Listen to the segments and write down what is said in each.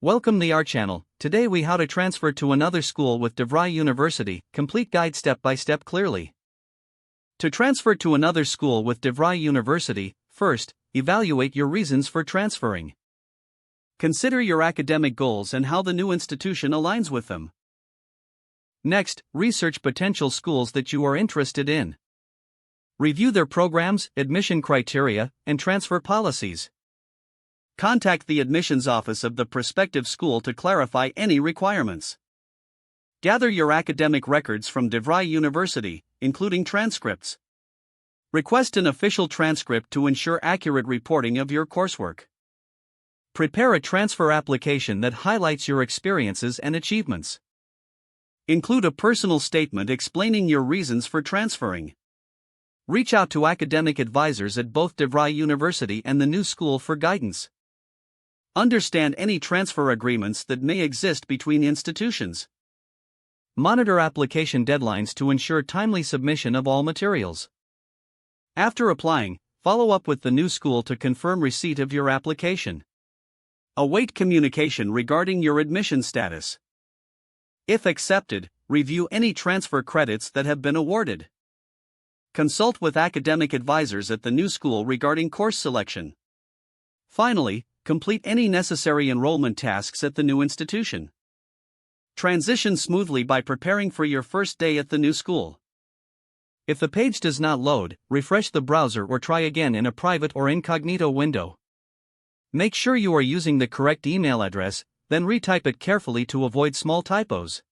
Welcome to our channel. Today we how to transfer to another school with DeVry University, complete guide step by step clearly. To transfer to another school with DeVry University, first, evaluate your reasons for transferring. Consider your academic goals and how the new institution aligns with them. Next, research potential schools that you are interested in. Review their programs, admission criteria, and transfer policies. Contact the admissions office of the prospective school to clarify any requirements. Gather your academic records from DeVry University, including transcripts. Request an official transcript to ensure accurate reporting of your coursework. Prepare a transfer application that highlights your experiences and achievements. Include a personal statement explaining your reasons for transferring. Reach out to academic advisors at both DeVry University and the new school for guidance. Understand any transfer agreements that may exist between institutions. Monitor application deadlines to ensure timely submission of all materials. After applying, follow up with the new school to confirm receipt of your application. Await communication regarding your admission status. If accepted, review any transfer credits that have been awarded. Consult with academic advisors at the new school regarding course selection. Finally, complete any necessary enrollment tasks at the new institution. Transition smoothly by preparing for your first day at the new school. If the page does not load, refresh the browser or try again in a private or incognito window. Make sure you are using the correct email address, then retype it carefully to avoid small typos.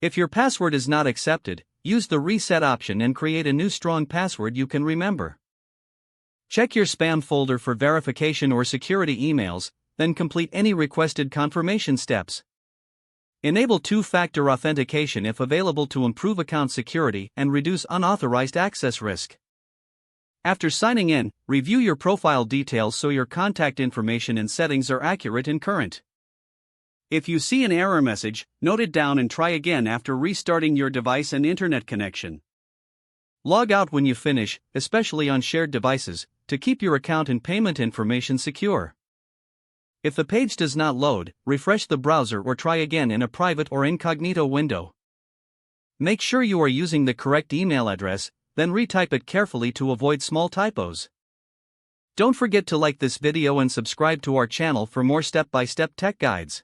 If your password is not accepted, use the reset option and create a new strong password you can remember. Check your spam folder for verification or security emails, then complete any requested confirmation steps. Enable two-factor authentication if available to improve account security and reduce unauthorized access risk. After signing in, review your profile details so your contact information and settings are accurate and current. If you see an error message, note it down and try again after restarting your device and internet connection. Log out when you finish, especially on shared devices, to keep your account and payment information secure. If the page does not load, refresh the browser or try again in a private or incognito window. Make sure you are using the correct email address, then retype it carefully to avoid small typos. Don't forget to like this video and subscribe to our channel for more step-by-step tech guides.